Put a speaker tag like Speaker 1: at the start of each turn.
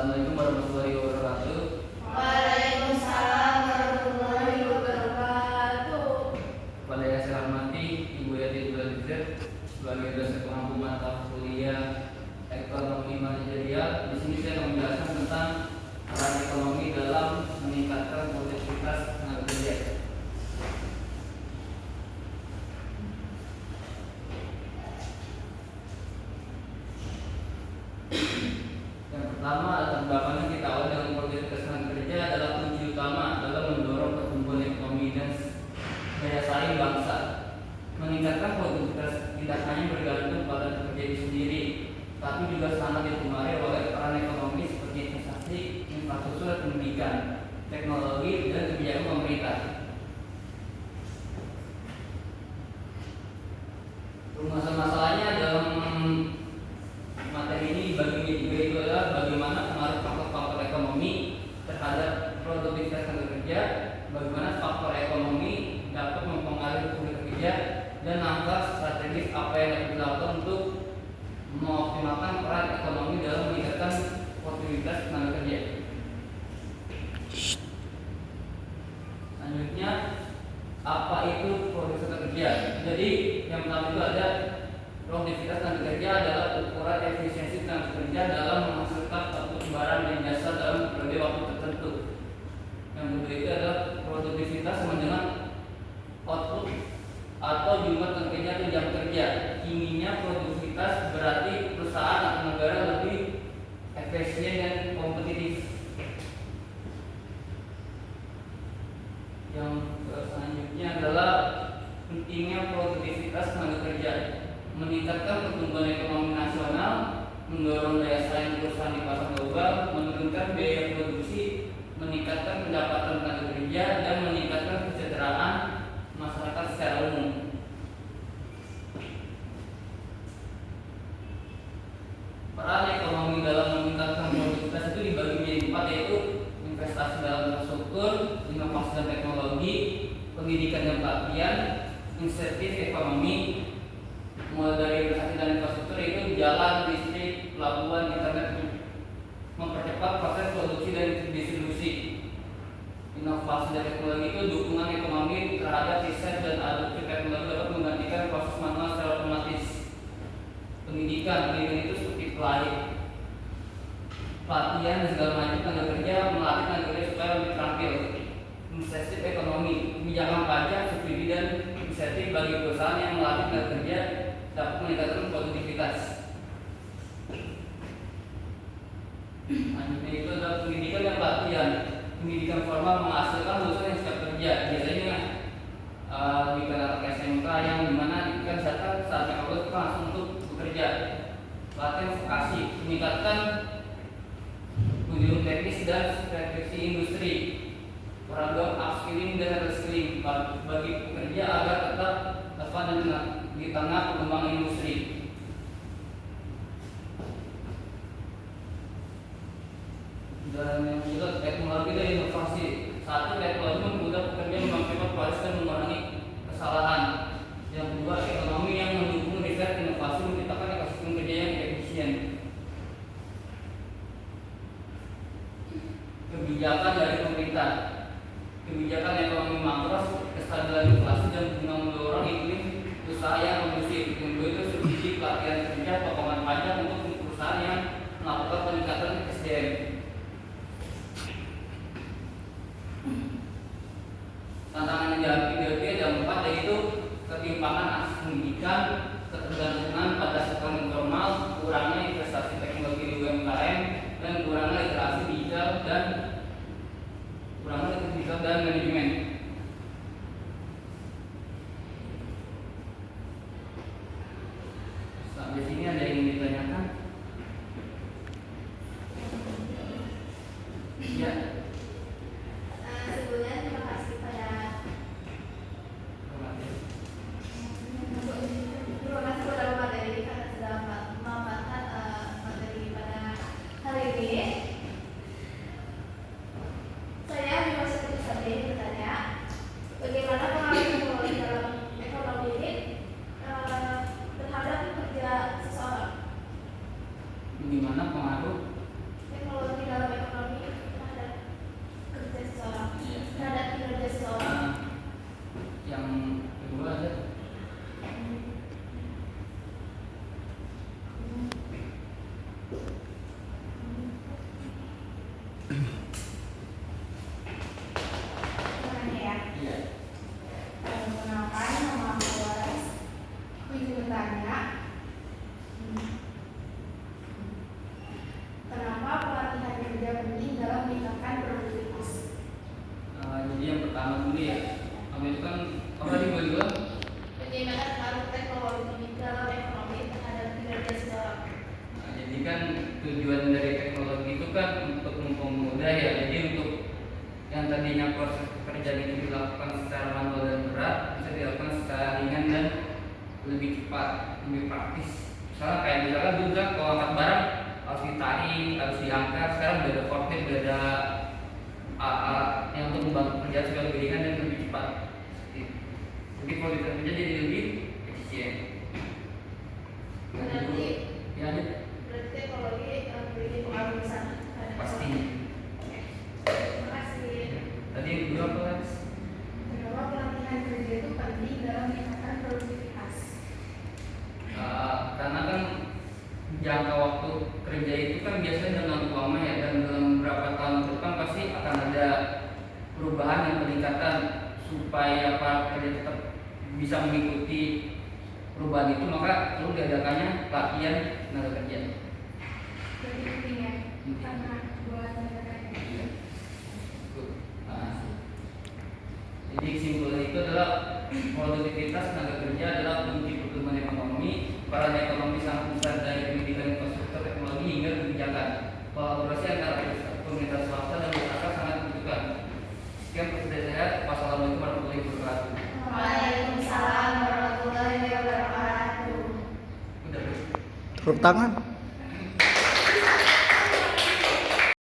Speaker 1: Assalamualaikum warahmatullahi wabarakatuh.
Speaker 2: Waalaikumsalam warahmatullahi wabarakatuh.
Speaker 1: Pada yang saya hormati Ibu Yati Abdul sebagai dosen pengampu mata kuliah Ekonomi Manajerial. Di sini saya akan menjelaskan tentang peran ekonomi dalam meningkatkan produktivitas tenaga kerja. Yang pertama, bagaimana kita awal dengan produktivitas tenaga kerja adalah kunci utama dalam mendorong pertumbuhan ekonomi dan daya saing bangsa. Meningkatkan produktivitas tidak hanya bergantung pada pekerja itu sendiri, tapi juga sangat dipengaruhi oleh peran ekonomi seperti investasi, infrastruktur, pendidikan, teknologi, dan kebijakan pemerintah. Masalahnya dalam materi ini bagi juga itu adalah bagaimana pengaruh faktor-faktor ekonomi terhadap produktivitas tenaga kerja, bagaimana faktor ekonomi dapat mempengaruhi produktivitas kerja, dan langkah strategis apa yang dapat dilakukan untuk mengoptimalkan peran ekonomi dalam meningkatkan produktivitas tenaga kerja. Selanjutnya, apa itu produktivitas tenaga kerja? Jadi yang pertama itu ada produktivitas tenaga kerja adalah ukuran efisiensi tenaga kerja dalam menghasilkan suatu barang dan jasa dalam periode waktu tertentu. Yang kedua itu adalah produktivitas sama dengan output atau jumlah tenaga kerja atau jam kerja. Intinya produktivitas berarti perusahaan atau negara lebih efisien dan kompetitif. Yang selanjutnya adalah pentingnya produktivitas tenaga kerja, meningkatkan pertumbuhan ekonomi nasional, mendorong daya saing perusahaan di pasar global, menurunkan biaya produksi, meningkatkan pendapatan tenaga kerja, dan meningkatkan kesejahteraan masyarakat secara umum. Peran ekonomi dalam meningkatkan produktivitas itu dibagi menjadi 4, yaitu investasi dalam infrastruktur, inovasi dan teknologi, pendidikan dan pelatihan, insentif ekonomi. Mulai dari investasi dan infrastruktur itu jalan, listrik, pelabuhan, internet, mempercepat proses produksi dan distribusi. Inovasi dan teknologi itu dukungan ekonomi terhadap riset dan adopsi teknologi dapat menggantikan proses manual secara otomatis. Pendidikan itu seperti pelatihan dan segala macam tenaga kerja, melatih tenaga kerja supaya lebih terampil. Insentif ekonomi, kebijakan pajak, subsidi dan insentif bagi perusahaan yang melatih tenaga kerja dapat meningkatkan produktivitas. Selanjutnya itu adalah pendidikan dan pelatihan. Pendidikan formal menghasilkan lulusan yang siap kerja. Biasanya di anak SMK yang dimana kan saatnya lulus langsung untuk bekerja. Pelatihan vokasi, meningkatkan kunjungan teknis dan refleksi industri. Program upskilling dan reskilling bagi pekerja agar tetap relevan di tengah perkembangan industri. Dan yang kedua, teknologi dan inovasi. Satu, teknologi memudahkan pekerja mengoptimalkan kualitas dan mengurangi kesalahan. Yang kedua, ekonomi yang mendukung riset inovasi menciptakan ekosistem kerja yang efisien. Kebijakan dari pemerintah. Kebijakan ekonomi makro, kestabilan inflasi, dan guna mendorong iklim usaha yang kondusif. Yang kedua itu subsidi pelatihan kerja, potongan pajak untuk perusahaan yang melakukan peningkatan SDM. Tantangan yang dihadapi ada 4, yaitu ketimpangan akses pendidikan, ketergantungan pada sektor informal, kurangnya investasi teknologi di UMKM, dan kurangnya literasi digital dan manajemen. Sampai sini ada yang ingin ditanyakan? Ya.
Speaker 2: Sebelumnya terima kasih pada materi karena sudah memanfaatkan materi pada hari ini. Saya masih bertanya, bagaimana pengaruh teknologi dalam ekonomi ini terhadap kerja seseorang?
Speaker 1: Bagaimana pengaruh
Speaker 2: Teknologi dalam
Speaker 1: dari teknologi itu kan untuk mempermudah ya. Jadi untuk yang tadinya proses pekerjaan itu dilakukan secara manual dan berat bisa dilakukan secara ringan dan lebih cepat, lebih praktis. Misalkan dulu kan kalau angkat barang harus ditarik, harus diangkat. Sekarang udah ada forklift, udah ada alat yang untuk membantu pekerjaan supaya lebih ringan dan lebih cepat. Jadi kualitas kerja jadi lebih efisien.
Speaker 2: Berarti
Speaker 1: Ya,
Speaker 2: teknologi memiliki pengaruh besar pada
Speaker 1: pasti.
Speaker 2: Oke. Terima kasih.
Speaker 1: Tadi dulu apa Lex?
Speaker 2: Kenapa pelatihan kerja itu penting dalam meningkatkan produktivitas?
Speaker 1: Karena kan jangka waktu kerja itu kan biasanya dalam lama ya, dan dalam beberapa tahun ke depan pasti akan ada perubahan dan peningkatan. Supaya para pekerja tetap bisa mengikuti perubahan itu, maka perlu diadakannya pelatihan tenaga kerja.
Speaker 2: Jadi penting ya, karena buat mereka.
Speaker 1: Iya. Jadi kesimpulan itu adalah produktivitas tenaga kerja adalah kunci pertumbuhan ekonomi. Peran ekonomi sangat besar dari pendidikan infrastruktur teknologi hingga kebijakan. Kolaborasi antara pemerintah swasta dan masyarakat sangat dibutuhkan. Sekian pertanyaan saya. Wassalamualaikum warahmatullahi wabarakatuh.
Speaker 2: Waalaikumsalam warahmatullahi wabarakatuh.
Speaker 1: Udah.
Speaker 3: Tepuk tangan.